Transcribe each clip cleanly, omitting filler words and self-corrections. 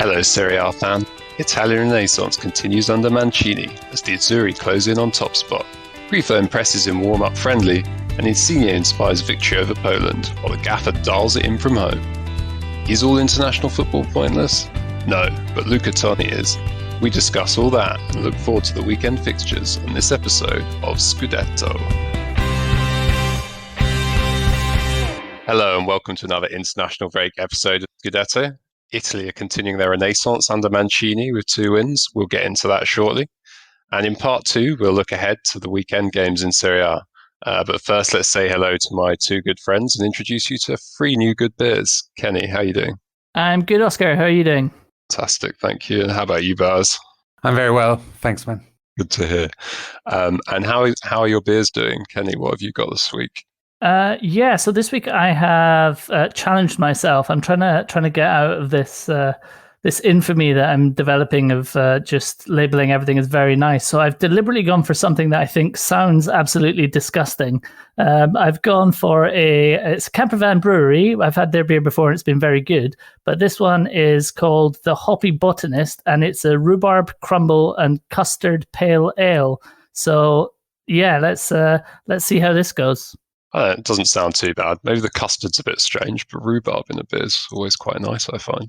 Hello Serie A fan, Italian Renaissance continues under Mancini as the Azzurri close in on top spot. Grifo impresses in warm-up friendly and Insigne inspires victory over Poland while the gaffer dials it in from home. Is all international football pointless? No, but Luca Toni is. We discuss all that and look forward to the weekend fixtures on this episode of Scudetto. Hello and welcome to another international break episode of Scudetto. Italy are continuing their renaissance under Mancini with 2 wins. We'll get into that shortly. And in part 2, we'll look ahead to the weekend games in Serie A. But first, let's say hello to my 2 good friends and introduce you to 3 new good beers. Kenny, how are you doing? I'm good, Oscar. How are you doing? Fantastic, thank you. And how about you, Boaz? I'm very well. Thanks, man. Good to hear. And how are your beers doing? Kenny, what have you got this week? So this week I have challenged myself. I'm trying to get out of this infamy that I'm developing of just labeling everything as very nice. So I've deliberately gone for something that I think sounds absolutely disgusting. I've gone for it's a Campervan brewery. I've had their beer before and it's been very good. But this one is called the Hoppy Botanist and it's a rhubarb crumble and custard pale ale. So yeah, let's see how this goes. It doesn't sound too bad. Maybe the custard's a bit strange, but rhubarb in a beer is always quite nice, I find.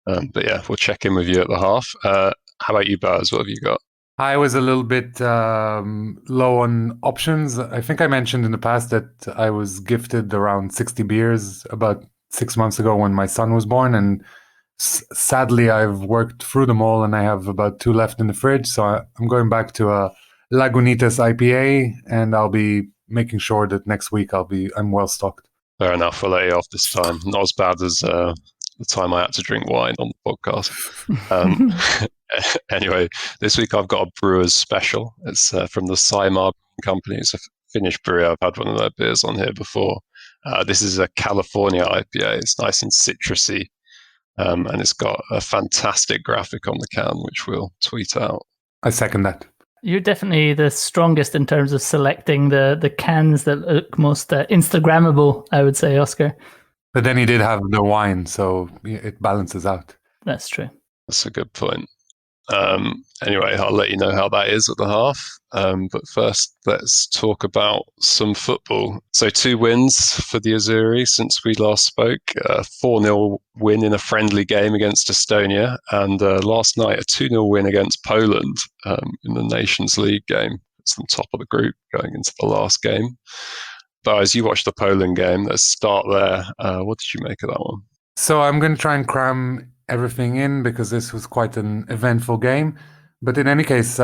But yeah, we'll check in with you at the half. How about you, Baz? What have you got? I was a little bit low on options. I think I mentioned in the past that I was gifted around 60 beers about 6 months ago when my son was born. And sadly, I've worked through them all and I have about 2 left in the fridge. So I'm going back to a Lagunitas IPA and I'll be making sure that next week I'm well stocked. Fair enough. We'll let you off this time. Not as bad as the time I had to drink wine on the podcast. Anyway, this week I've got a brewer's special. It's from the Saimar company. It's a Finnish brewery. I've had one of their beers on here before. This is a California IPA. It's nice and citrusy, and it's got a fantastic graphic on the can, which we'll tweet out. I second that. You're definitely the strongest in terms of selecting the cans that look most Instagrammable, I would say, Oscar. But then he did have the wine, so it balances out. That's true. That's a good point. Anyway, I'll let you know how that is at the half. But first, let's talk about some football. So 2 wins for the Azzurri since we last spoke. 4-0 win in a friendly game against Estonia. And last night, a 2-0 win against Poland in the Nations League game. It's on top of the group going into the last game. But as you watched the Poland game, let's start there. What did you make of that one? So I'm going to try and cram everything in because this was quite an eventful game. But in any case,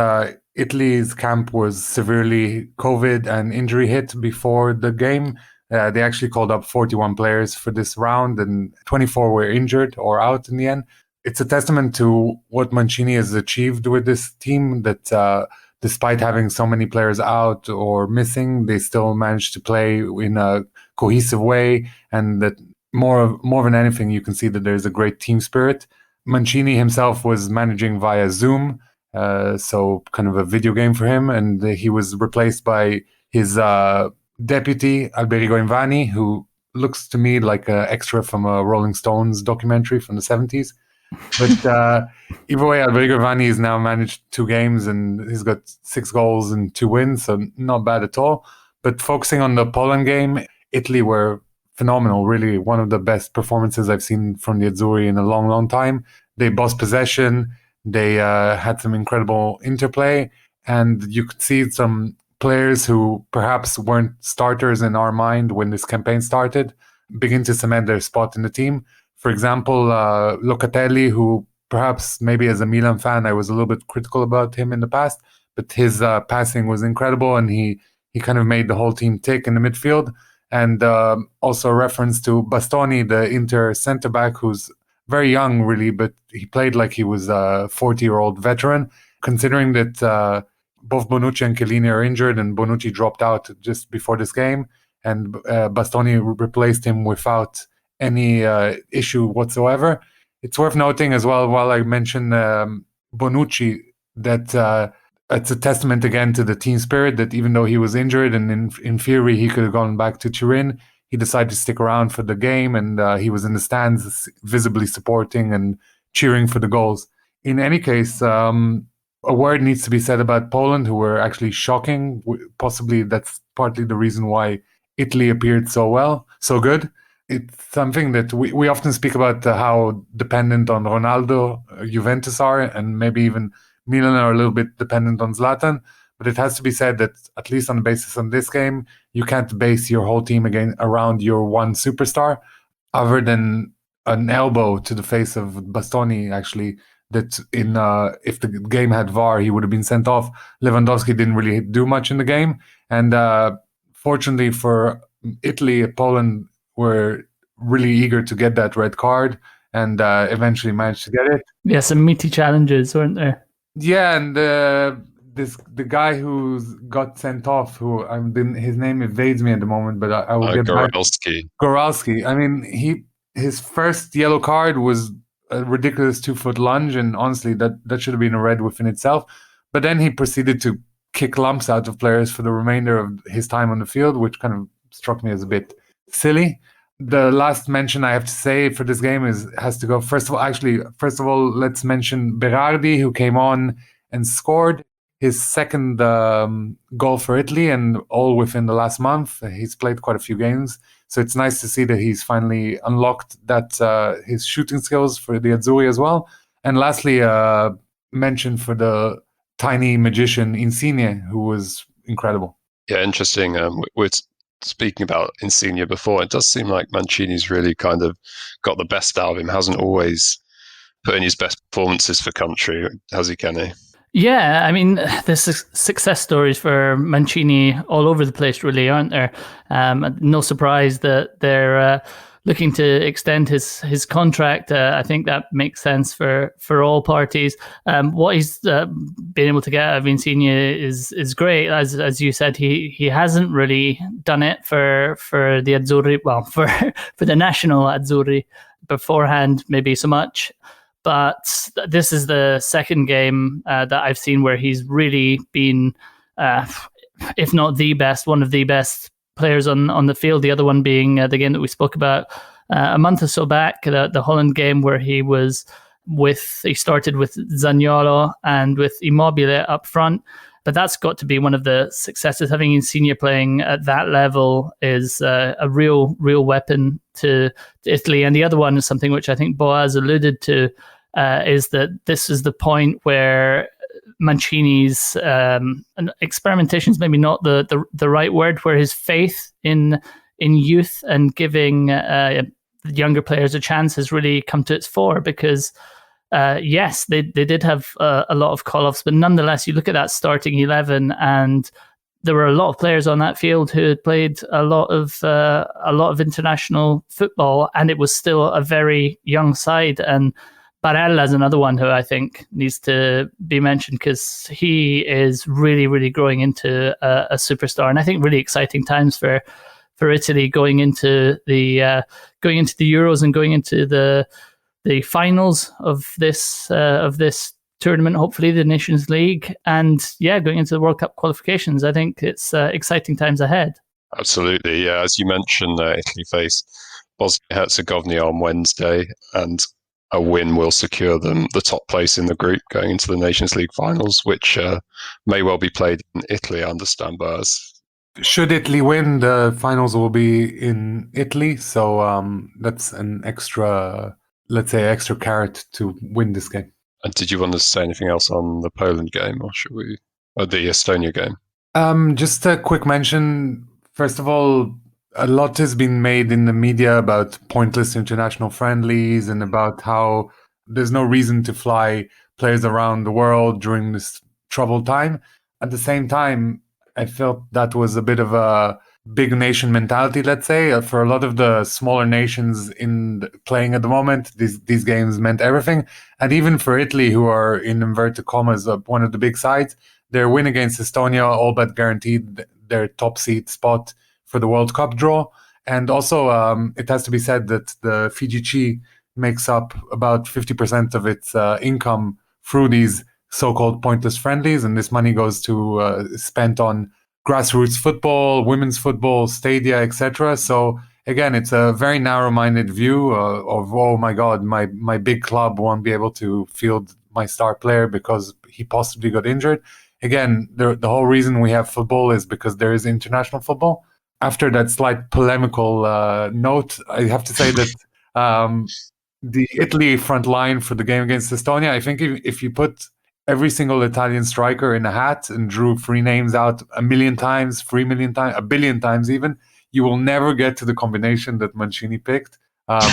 Italy's camp was severely COVID and injury hit before the game. They actually called up 41 players for this round and 24 were injured or out in the end. It's a testament to what Mancini has achieved with this team that despite having so many players out or missing, they still managed to play in a cohesive way, and that more than anything, you can see that there's a great team spirit. Mancini himself was managing via Zoom, so kind of a video game for him, and he was replaced by his deputy, Alberigo Invani, who looks to me like an extra from a Rolling Stones documentary from the 70s. But either way, Alberigo Invani has now managed 2 games and he's got 6 goals and 2 wins, so not bad at all. But focusing on the Poland game, Italy were phenomenal, really one of the best performances I've seen from the Azzurri in a long, long time. They bossed possession, they had some incredible interplay, and you could see some players who perhaps weren't starters in our mind when this campaign started begin to cement their spot in the team. For example, Locatelli, who perhaps maybe as a Milan fan I was a little bit critical about him in the past, but his passing was incredible and he kind of made the whole team tick in the midfield. And also a reference to Bastoni, the Inter centre-back, who's very young, really, but he played like he was a 40-year-old veteran, considering that both Bonucci and Chiellini are injured, and Bonucci dropped out just before this game, and Bastoni replaced him without any issue whatsoever. It's worth noting as well, while I mention Bonucci, that it's a testament again to the team spirit that even though he was injured and in theory he could have gone back to Turin, he decided to stick around for the game, and he was in the stands visibly supporting and cheering for the goals. In any case, a word needs to be said about Poland, who were actually shocking. Possibly that's partly the reason why Italy appeared so good. It's something that we often speak about, how dependent on Ronaldo Juventus are, and maybe even Milan are a little bit dependent on Zlatan. But it has to be said that, at least on the basis of this game, you can't base your whole team around your one superstar, other than an elbow to the face of Bastoni, actually, that if the game had VAR, he would have been sent off. Lewandowski didn't really do much in the game. And fortunately for Italy, Poland were really eager to get that red card, and eventually managed to get it. Yeah, some meaty challenges, weren't there? Yeah, and the guy who got sent off, his name evades me at the moment, but I will get back. Goralski. I mean, his first yellow card was a ridiculous 2-foot lunge, and honestly, that should have been a red within itself. But then he proceeded to kick lumps out of players for the remainder of his time on the field, which kind of struck me as a bit silly. The last mention I have to say for this game has to go. First of all, let's mention Berardi, who came on and scored his second goal for Italy, and all within the last month. He's played quite a few games, so it's nice to see that he's finally unlocked his shooting skills for the Azzurri as well. And lastly, mention for the tiny magician Insigne, who was incredible. Yeah, interesting. We're speaking about Insigne before. It does seem like Mancini's really kind of got the best out of him. Hasn't always put in his best performances for country, has he, Kenny? Yeah, I mean, there's success stories for Mancini all over the place, really, aren't there? No surprise that they're looking to extend his contract. I think that makes sense for all parties. What he's been able to get out of Insigne is great. As you said, he hasn't really done it for the Azzurri, well, for the national Azzurri beforehand, maybe so much. But this is the second game that I've seen where he's really been, if not the best, one of the best players on the field. The other one being the game that we spoke about a month or so back, the Holland game, where he started with Zaniolo and with Immobile up front. But that's got to be one of the successes. Having Insigne playing at that level is a real weapon to Italy. And the other one is something which I think Boaz alluded to, is that this is the point where Mancini's experimentation is maybe not the right word, where his faith in youth and giving younger players a chance has really come to its fore. Because yes, they did have a lot of call-offs, but nonetheless, you look at that starting 11, and there were a lot of players on that field who had played a lot of international football, and it was still a very young side. And Barella is another one who I think needs to be mentioned, because he is really, really growing into a superstar. And I think really exciting times for Italy going into the Euros and going into the finals of this tournament, hopefully the Nations League, and going into the World Cup qualifications. I think it's exciting times ahead. Absolutely, yeah. As you mentioned, Italy face Bosnia-Herzegovina on Wednesday, and a win will secure them the top place in the group going into the Nations League finals, which may well be played in Italy, I understand, Boaz. Should Italy win, the finals will be in Italy, so that's an extra carrot to win this game. And did you want to say anything else on the Poland game, or the Estonia game? Just a quick mention. First of all, a lot has been made in the media about pointless international friendlies and about how there's no reason to fly players around the world during this troubled time. At the same time, I felt that was a bit of a big nation mentality, let's say. For a lot of the smaller nations playing at the moment, these games meant everything. And even for Italy, who are, in inverted commas, one of the big sides, their win against Estonia all but guaranteed their top seed spot for the World Cup draw. And also, it has to be said that the FIGC makes up about 50% of its income through these so-called pointless friendlies, and this money goes to spent on grassroots football, women's football, stadia, etc. So again, it's a very narrow-minded view of, oh my God, my big club won't be able to field my star player because he possibly got injured. Again, the whole reason we have football is because there is international football. After that slight polemical note, I have to say that the Italy front line for the game against Estonia, I think if you put every single Italian striker in a hat and drew 3 names out 1 million times, 3 million times, 1 billion times even, you will never get to the combination that Mancini picked. I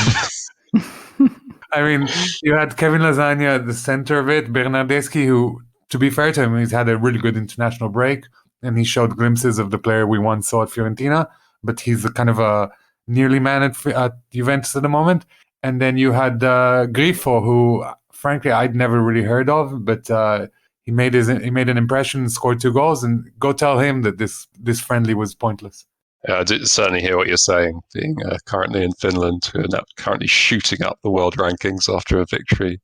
mean, you had Kevin Lasagna at the center of it, Bernardeschi, who, to be fair to him, he's had a really good international break, and he showed glimpses of the player we once saw at Fiorentina, but he's a kind of a nearly man at Juventus at the moment. And then you had Grifo, who, frankly, I'd never really heard of, but he made an impression, scored 2 goals, and go tell him that this friendly was pointless. Yeah, I do certainly hear what you're saying, being currently in Finland, who are now currently shooting up the world rankings after a victory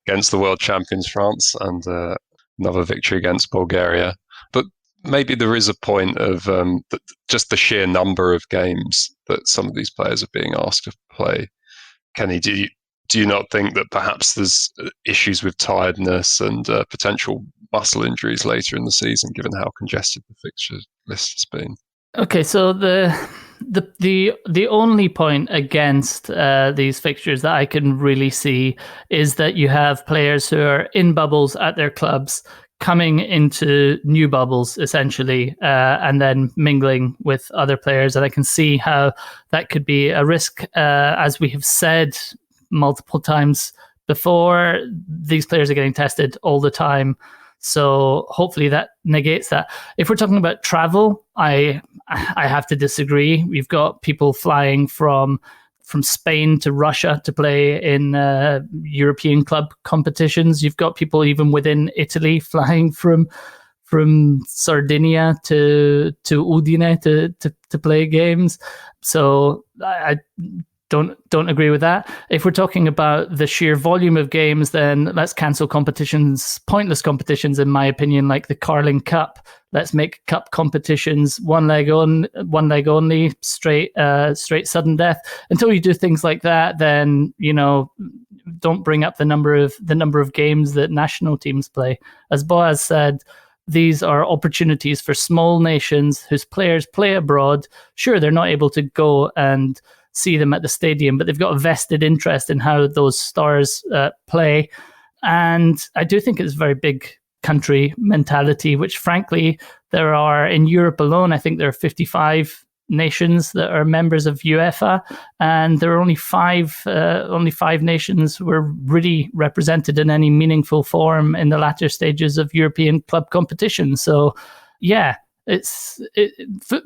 against the world champions France and another victory against Bulgaria. But maybe there is a point of just the sheer number of games that some of these players are being asked to play. Kenny, do you not think that perhaps there's issues with tiredness and potential muscle injuries later in the season, given how congested the fixture list has been? Okay, so the only point against these fixtures that I can really see is that you have players who are in bubbles at their clubs coming into new bubbles, essentially, and then mingling with other players. And I can see how that could be a risk. As we have said multiple times before, these players are getting tested all the time. So hopefully that negates that. If we're talking about travel, I have to disagree. We've got people flying from Spain to Russia to play in European club competitions. You've got people even within Italy flying from Sardinia to Udine to play games. So I don't agree with that. If we're talking about the sheer volume of games, then let's cancel competitions, pointless competitions, in my opinion, like the Carling Cup. Let's make cup competitions one leg only, straight sudden death. Until you do things like that, then don't bring up the number of games that national teams play. As Boaz said, these are opportunities for small nations whose players play abroad. Sure, they're not able to go and see them at the stadium, but they've got a vested interest in how those stars play. And I do think it's a very big country mentality, which frankly, there are in Europe alone, I think there are 55 nations that are members of UEFA, and there are only five nations who were really represented in any meaningful form in the latter stages of European club competition. So yeah,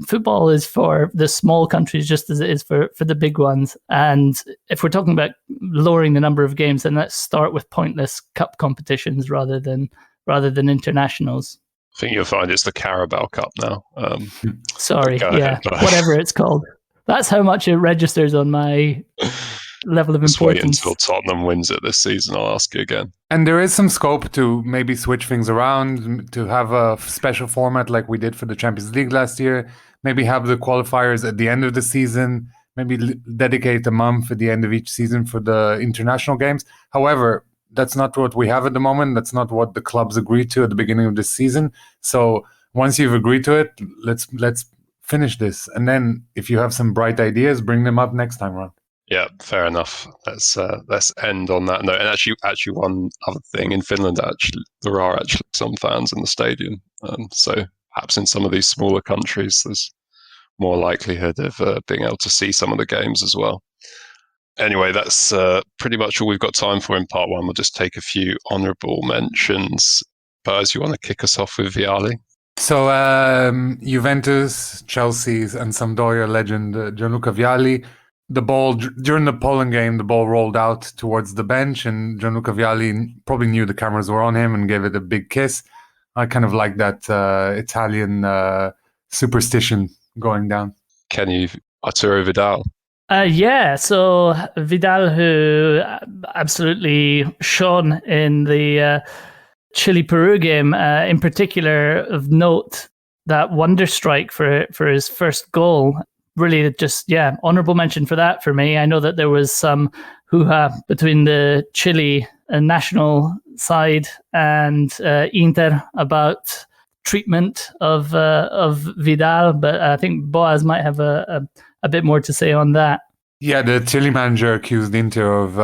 football is for the small countries just as it is for the big ones. And if we're talking about lowering the number of games, then let's start with pointless cup competitions rather than internationals. I think you'll find it's the Carabao Cup now. Sorry, yeah, whatever it's called. That's how much it registers on my level of importance. Wait until Tottenham wins it this season. I'll ask you again. And there is some scope to maybe switch things around, to have a special format like we did for the Champions League last year. Maybe have the qualifiers at the end of the season. Maybe dedicate a month at the end of each season for the international games. However, that's not what we have at the moment. That's not what the clubs agreed to at the beginning of this season. So once you've agreed to it, let's finish this. And then if you have some bright ideas, bring them up next time around. Yeah, fair enough. Let's end on that note. And actually, one other thing in Finland, there are actually some fans in the stadium. So perhaps in some of these smaller countries, there's more likelihood of being able to see some of the games as well. Anyway, that's pretty much all we've got time for in part one. We'll just take a few honourable mentions. Boaz, you want to kick us off with Vialli? So Juventus, Chelsea, and Sampdoria legend Gianluca Vialli. The ball during the Poland game, the ball rolled out towards the bench, and Gianluca Vialli probably knew the cameras were on him and gave it a big kiss. I kind of like that Italian superstition going down. Kenny, Arturo Vidal. Yeah, so Vidal, who absolutely shone in the Chile-Peru game, in particular of note, that wonder strike for his first goal. really just, honorable mention for that for me. I know that there was some hoo-ha between the Chile national side and Inter about treatment of Vidal, but I think Boaz might have a bit more to say on that. Yeah, the Chile manager accused Inter of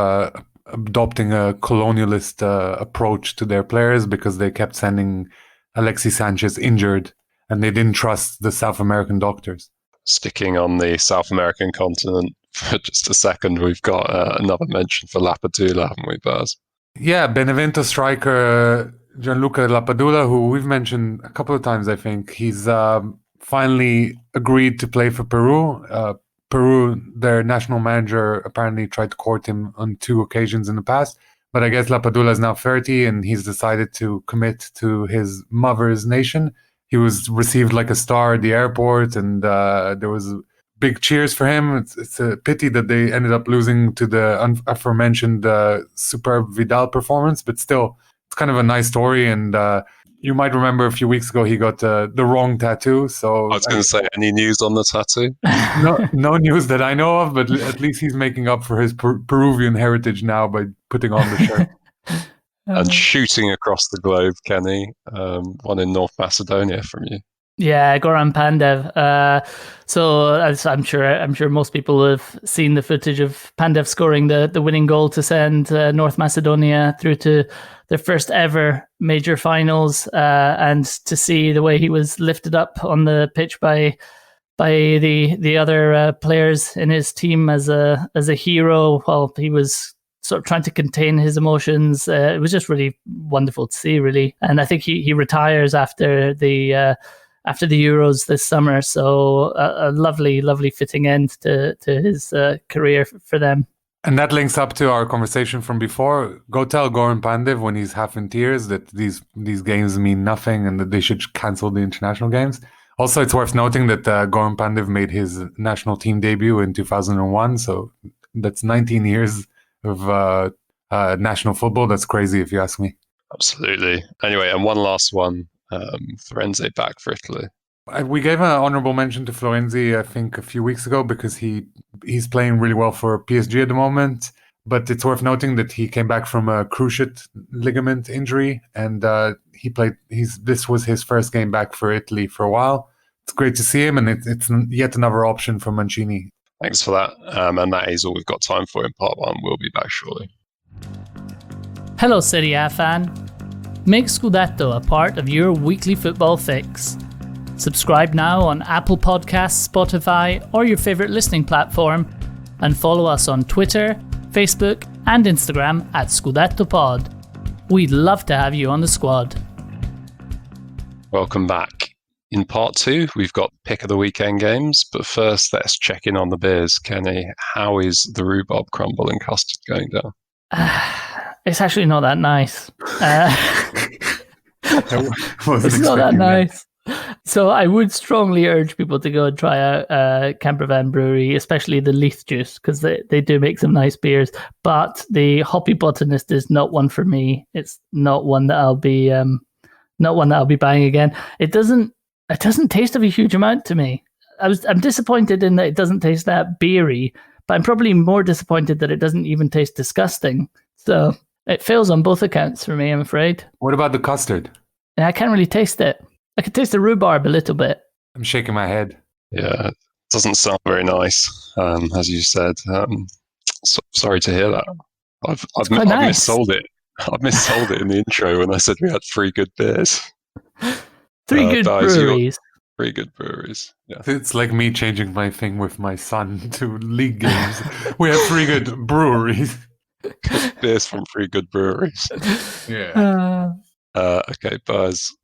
adopting a colonialist approach to their players because they kept sending Alexis Sanchez injured and they didn't trust the South American doctors. Sticking on the South American continent for just a second, we've got another mention for Lapadula, haven't we, Baz? Yeah, Benevento striker Gianluca Lapadula, who we've mentioned a couple of times, I think. He's finally agreed to play for Peru. Peru, their national manager, apparently tried to court him on 2 occasions in the past. But I guess Lapadula is now 30 and he's decided to commit to his mother's nation. He was received like a star at the airport and there was big cheers for him. It's a pity that they ended up losing to the aforementioned superb Vidal performance, but still, it's kind of a nice story. And you might remember a few weeks ago he got the wrong tattoo. So I was going to say, any news on the tattoo? No news that I know of, but at least he's making up for his Peruvian heritage now by putting on the shirt. And shooting across the globe, Kenny, one in North Macedonia from you. Yeah, Goran Pandev. So as I'm sure most people have seen the footage of Pandev scoring the winning goal to send North Macedonia through to their first ever major finals, and to see the way he was lifted up on the pitch by the other players in his team as a hero while he was sort of trying to contain his emotions. It was just really wonderful to see, really. And I think he retires after the Euros this summer. So a lovely fitting end to his career for them. And that links up to our conversation from before. Go tell Goran Pandev when he's half in tears that these games mean nothing and that they should cancel the international games. Also, it's worth noting that Goran Pandev made his national team debut in 2001. So that's 19 years of national football. That's crazy if you ask me. Absolutely. Anyway, and one last one. Florenzi back for Italy. We gave an honorable mention to Florenzi, I think, a few weeks ago because he's playing really well for PSG at the moment. But it's worth noting that he came back from a cruciate ligament injury, and this was his first game back for Italy for a while. It's great to see him, and it's yet another option for Mancini. Thanks for that. And that is all we've got time for in part 1. We'll be back shortly. Hello, Serie A fan. Make Scudetto a part of your weekly football fix. Subscribe now on Apple Podcasts, Spotify, or your favourite listening platform, and follow us on Twitter, Facebook, and Instagram at ScudettoPod. We'd love to have you on the squad. Welcome back. In part 2, we've got pick of the weekend games, but first let's check in on the beers. Kenny, how is the rhubarb crumble and custard going down? It's actually not that nice. It's not that nice. So I would strongly urge people to go and try out Campervan Brewery, especially the Leith juice, because they do make some nice beers. But the Hoppy Botanist is not one for me. It's not one that I'll be buying again. It doesn't taste of a huge amount to me. I'm disappointed in that it doesn't taste that beery, but I'm probably more disappointed that it doesn't even taste disgusting. So it fails on both accounts for me, I'm afraid. What about the custard? And I can't really taste it. I can taste the rhubarb a little bit. I'm shaking my head. Yeah, it doesn't sound very nice, as you said. Sorry to hear that. I've missold it. I've missold it in the intro when I said we had 3 good beers. 3 good breweries. 3 good breweries. Yeah. It's like me changing my thing with my son to league games. We have 3 good breweries. Beers from 3 good breweries. Yeah. Okay, Buzz,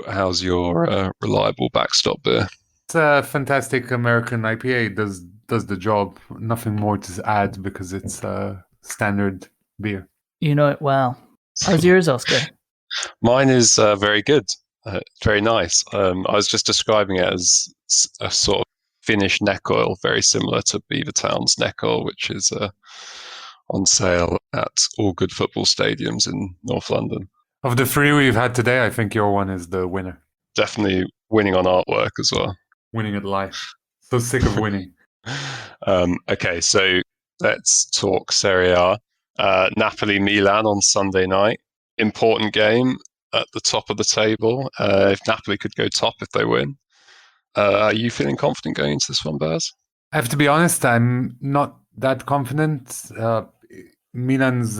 how's your reliable backstop beer? It's a fantastic American IPA. It does the job. Nothing more to add because it's a standard beer. You know it well. How's yours, Oscar? Mine is very good. Very nice. I was just describing it as a sort of Finnish neck oil, very similar to Beavertown's neck oil, which is on sale at all good football stadiums in North London. Of the 3 we've had today, I think your one is the winner. Definitely winning on artwork as well. Winning at life. So sick of winning. Okay, so let's talk Serie A. Napoli Milan on Sunday night. Important game at the top of the table. If Napoli could go top if they win. Are you feeling confident going into this one, Baz? I have to be honest, I'm not that confident. Milan's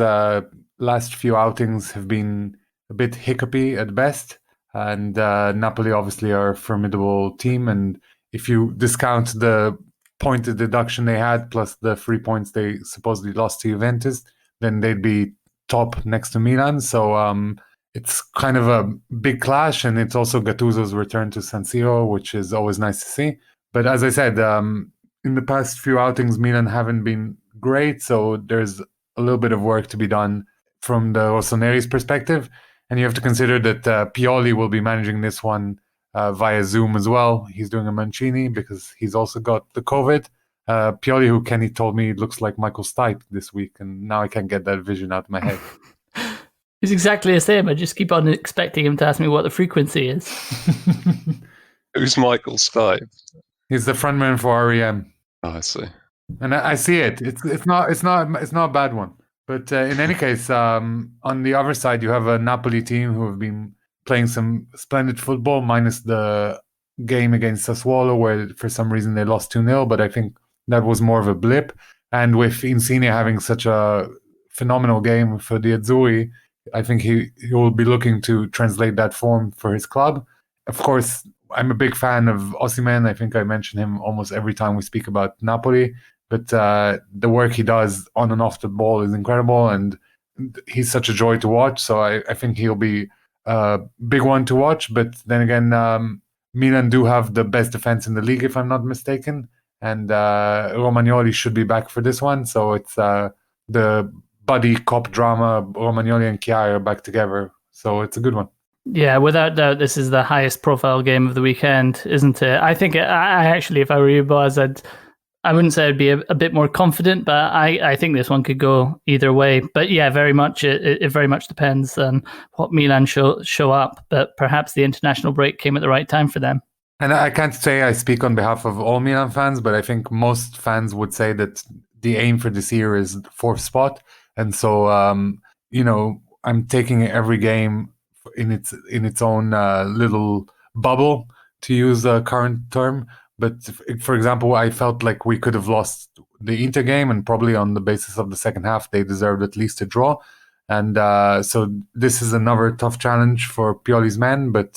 last few outings have been a bit hiccupy at best, and Napoli obviously are a formidable team. And if you discount the pointed deduction they had plus the 3 points they supposedly lost to Juventus, then they'd be top next to Milan. So it's kind of a big clash, and it's also Gattuso's return to San Siro, which is always nice to see. But as I said, in the past few outings, Milan haven't been great, so there's a little bit of work to be done from the Rossoneri's perspective. And you have to consider that Pioli will be managing this one via Zoom as well. He's doing a Mancini because he's also got the COVID. Pioli, who Kenny told me looks like Michael Stipe this week, and now I can't get that vision out of my head. He's exactly the same. I just keep on expecting him to ask me what the frequency is. Who's Michael Stipe? He's the frontman for REM. Oh, I see. And I see it. It's not a bad one. But in any case, on the other side, you have a Napoli team who have been playing some splendid football, minus the game against Sassuolo, where for some reason they lost 2-0. But I think that was more of a blip. And with Insigne having such a phenomenal game for the Azzurri, I think he will be looking to translate that form for his club. Of course, I'm a big fan of Osimhen. I think I mention him almost every time we speak about Napoli. But the work he does on and off the ball is incredible, and he's such a joy to watch. So I think he'll be a big one to watch. But then again, Milan do have the best defense in the league, if I'm not mistaken. And Romagnoli should be back for this one. So it's the buddy cop drama. Romagnoli and Chiari are back together. So it's a good one. Yeah, without doubt, this is the highest profile game of the weekend, isn't it? I think I actually, if I were you, Boaz, I wouldn't say I'd be a bit more confident, but I think this one could go either way. But yeah, very much it very much depends on what Milan show up. But perhaps the international break came at the right time for them. And I can't say I speak on behalf of all Milan fans, but I think most fans would say that the aim for this year is the fourth spot. And so, I'm taking every game in its own little bubble, to use a current term. But for example, I felt like we could have lost the Inter game, and probably on the basis of the second half, they deserved at least a draw. And so this is another tough challenge for Pioli's men. But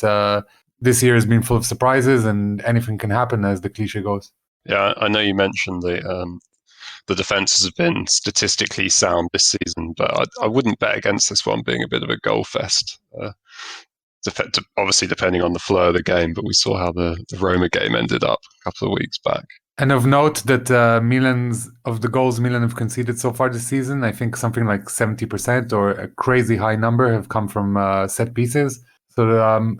this year has been full of surprises, and anything can happen, as the cliche goes. Yeah, I know you mentioned the defenses have been statistically sound this season, but I wouldn't bet against this one being a bit of a goal fest. Obviously, depending on the flow of the game, but we saw how the Roma game ended up a couple of weeks back. And of note that of the goals Milan have conceded so far this season, I think something like 70% or a crazy high number have come from set pieces. So,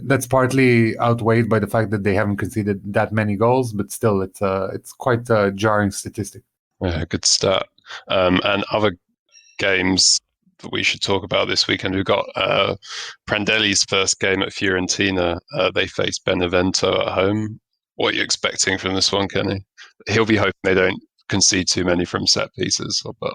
that's partly outweighed by the fact that they haven't conceded that many goals, but still, it's quite a jarring statistic. Yeah, good stat. And other games that we should talk about this weekend, we've got Prandelli's first game at Fiorentina. They face Benevento at home. What are you expecting from this one, Kenny? He'll be hoping they don't concede too many from set pieces. But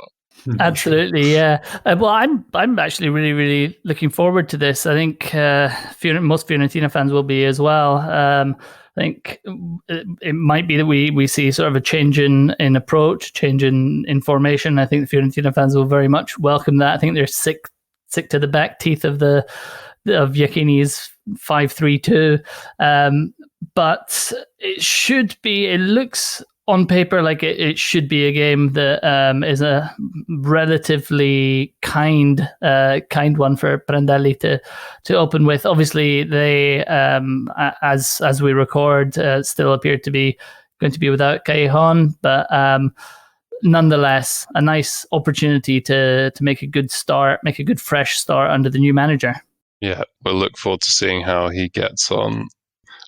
absolutely, yeah. Well, I'm actually really, really looking forward to this. I think most Fiorentina fans will be as well. I think it might be that we see sort of a change in approach, change in formation. I think the Fiorentina fans will very much welcome that. I think they're sick to the back teeth of Iachini's 5-3-2. But it looks on paper like it should be a game that is a relatively kind one for Prandelli to open with. Obviously, they as we record still appear to be going to be without Callejon, but nonetheless, a nice opportunity to make a good start, make a good fresh start under the new manager. Yeah, we'll look forward to seeing how he gets on.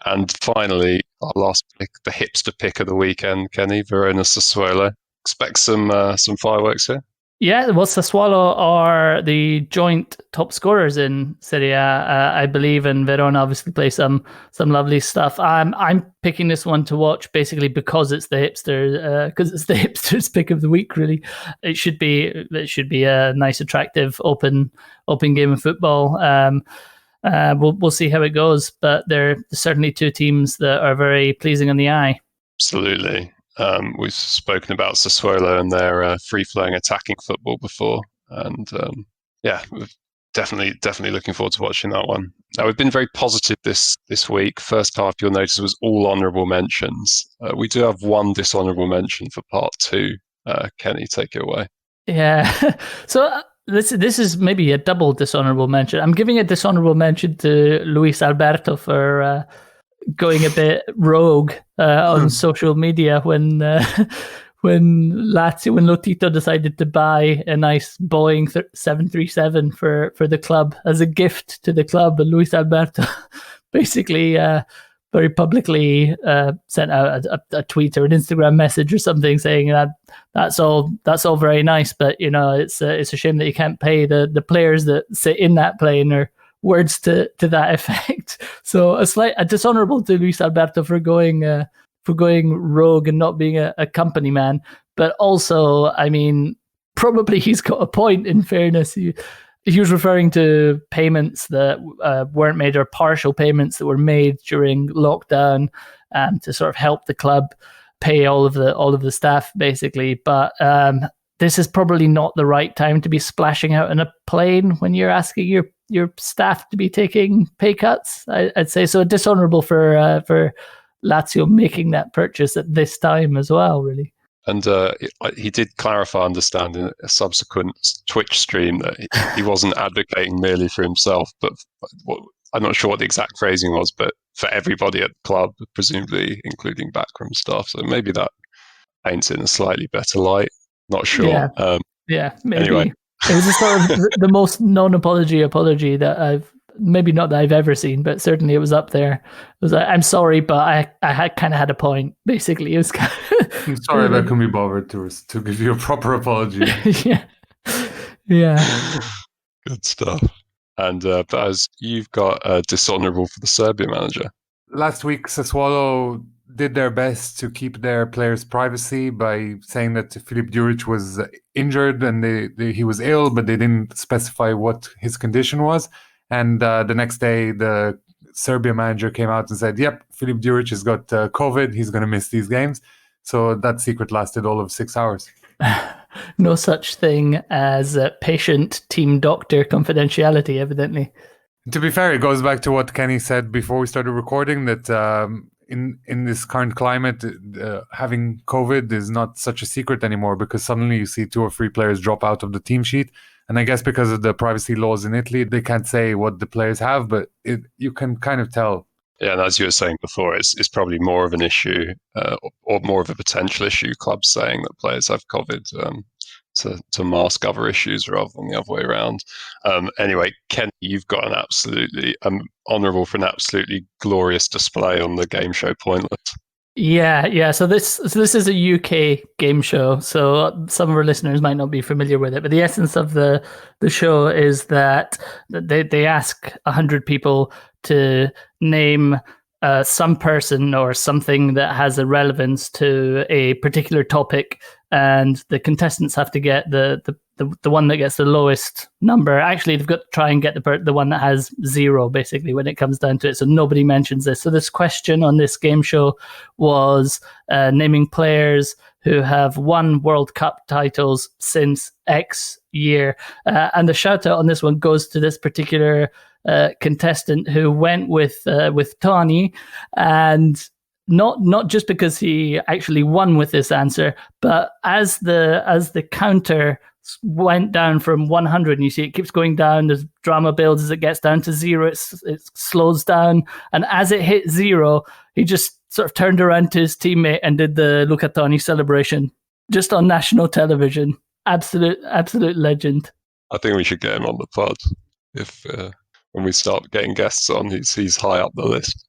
And finally, our last pick, the hipster pick of the weekend, Kenny, Verona-Sassuolo. Expect some fireworks here? Yeah, well, Sassuolo are the joint top scorers in Serie A, I believe, and Verona obviously play some lovely stuff. I'm picking this one to watch basically because it's the hipsters pick of the week. Really, it should be a nice, attractive, open game of football. We'll see how it goes, but they're certainly two teams that are very pleasing on the eye. Absolutely. We've spoken about Sassuolo and their free-flowing attacking football before, and we're definitely looking forward to watching that one. Now, we've been very positive this week. First half, you'll notice, was all honourable mentions. We do have one dishonourable mention for part 2. Kenny, take it away. Yeah. So this is maybe a double dishonourable mention. I'm giving a dishonourable mention to Luis Alberto for going a bit rogue on social media when Lotito decided to buy a nice Boeing 737 for the club as a gift to the club, and Luis Alberto basically very publicly sent out a tweet or an Instagram message or something saying that's all very nice, but it's a shame that you can't pay the players that sit in that plane, or words to that effect. So a dishonourable to Luis Alberto for going rogue and not being a company man, but also, I mean, probably he's got a point. In fairness, he was referring to payments that weren't made, or partial payments that were made during lockdown to sort of help the club pay all of the staff, basically. But this is probably not the right time to be splashing out in a plane when you're asking your staff to be taking pay cuts. I'd say so. Dishonourable for Lazio making that purchase at this time as well, really. And he did clarify, understand in a subsequent Twitch stream, that he wasn't advocating merely for himself, but I'm not sure what the exact phrasing was, but for everybody at the club, presumably including backroom staff. So maybe that paints it in a slightly better light. Not sure. Yeah, maybe. Anyway. It was a sort of the most non-apology apology that I've ever seen, but certainly it was up there. It was like, I'm sorry, but I had kind of had a point. Basically, it was kind of, I'm sorry that can be bothered to give you a proper apology. yeah. Good stuff. And Baz, you've got dishonourable for the Serbia manager. Last week, Sassuolo did their best to keep their players' privacy by saying that Filip Djuric was injured and he was ill, but they didn't specify what his condition was. And the next day, the Serbia manager came out and said, yep, Filip Djuric has got COVID. He's going to miss these games. So that secret lasted all of 6 hours. No such thing as patient team doctor confidentiality, evidently. To be fair, it goes back to what Kenny said before we started recording, that in this current climate, having COVID is not such a secret anymore, because suddenly you see 2 or 3 players drop out of the team sheet. And I guess because of the privacy laws in Italy, they can't say what the players have, but you can kind of tell. Yeah, and as you were saying before, it's probably more of an issue or more of a potential issue, clubs saying that players have COVID to mask other issues rather than the other way around. Anyway, Kenny, you've got an absolutely honourable for an absolutely glorious display on the game show Pointless. Yeah. So this is a UK game show, so some of our listeners might not be familiar with it. But the essence of the show is that they ask 100 people to name some person or something that has a relevance to a particular topic, and the contestants have to get the one that gets the lowest number. Actually, they've got to try and get the one that has 0, basically, when it comes down to it. So nobody mentions this. So this question on this game show was naming players who have won World Cup titles since X year. And the shout out on this one goes to this particular contestant who went with Tony, and not just because he actually won with this answer, but as the counter went down from 100, and you see it keeps going down, there's drama builds as it gets down to 0, it slows down, and as it hit 0, he just sort of turned around to his teammate and did the Luca Toni celebration just on national television. Absolute legend. I think we should get him on the pod if when we start getting guests on. He's high up the list.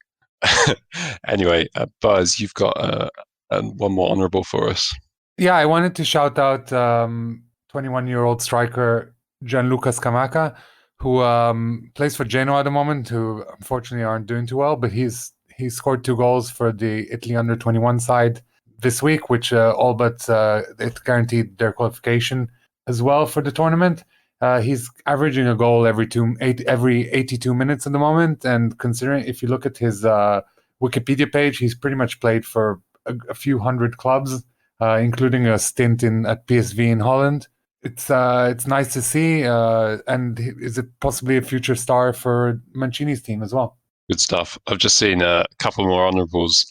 Anyway, Buzz, you've got one more honourable for us. Yeah, I wanted to shout out 21-year-old striker Gianluca Scamacca, who plays for Genoa at the moment, who unfortunately aren't doing too well, but he scored 2 goals for the Italy under-21 side this week, which all but it guaranteed their qualification as well for the tournament. He's averaging a goal every 82 minutes at the moment, and considering if you look at his Wikipedia page, he's pretty much played for a few hundred clubs, including a stint at PSV in Holland. It's nice to see, and is it possibly a future star for Mancini's team as well? Good stuff. I've just seen a couple more honourables,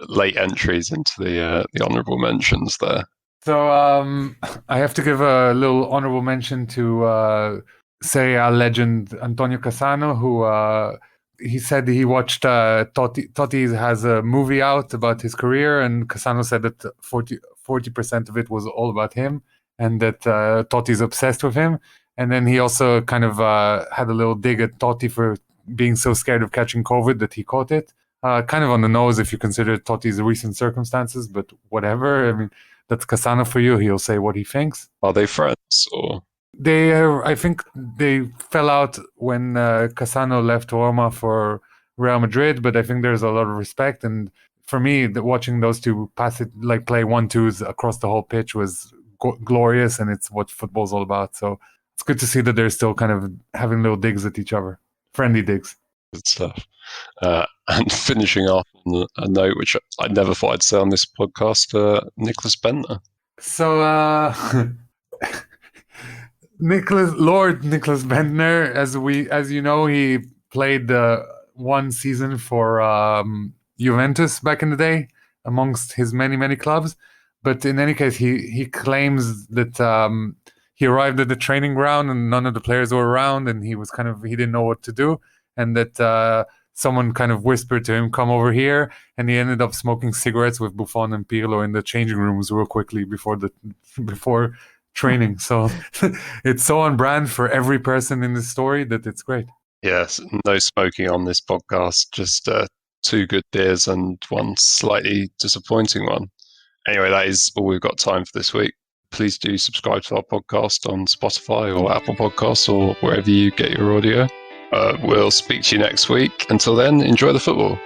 late entries into the honourable mentions there. So I have to give a little honourable mention to Serie A legend Antonio Cassano, who he said he watched Totti has a movie out about his career, and Cassano said that 40% of it was all about him, and that Totti's obsessed with him. And then he also kind of had a little dig at Totti for being so scared of catching COVID that he caught it. Kind of on the nose if you consider Totti's recent circumstances, but whatever. I mean, that's Cassano for you. He'll say what he thinks. Are they friends or? I think they fell out when Cassano left Roma for Real Madrid, but I think there's a lot of respect. And for me, watching those two play 1-2s across the whole pitch was glorious, and it's what football's all about. So it's good to see that they're still kind of having little digs at each other, friendly digs. Good stuff. And finishing off on a note which I never thought I'd say on this podcast, Nicholas Bentner. So Lord Nicholas Bentner, as you know, he played one season for Juventus back in the day, amongst his many clubs. But in any case, he claims that he arrived at the training ground and none of the players were around, and he didn't know what to do, and that someone kind of whispered to him, "Come over here," and he ended up smoking cigarettes with Buffon and Pirlo in the changing rooms real quickly before training. So it's so on brand for every person in this story that it's great. Yes, no smoking on this podcast, just 2 good beers and one slightly disappointing one. Anyway, that is all we've got time for this week. Please do subscribe to our podcast on Spotify or Apple Podcasts or wherever you get your audio. We'll speak to you next week. Until then, enjoy the football.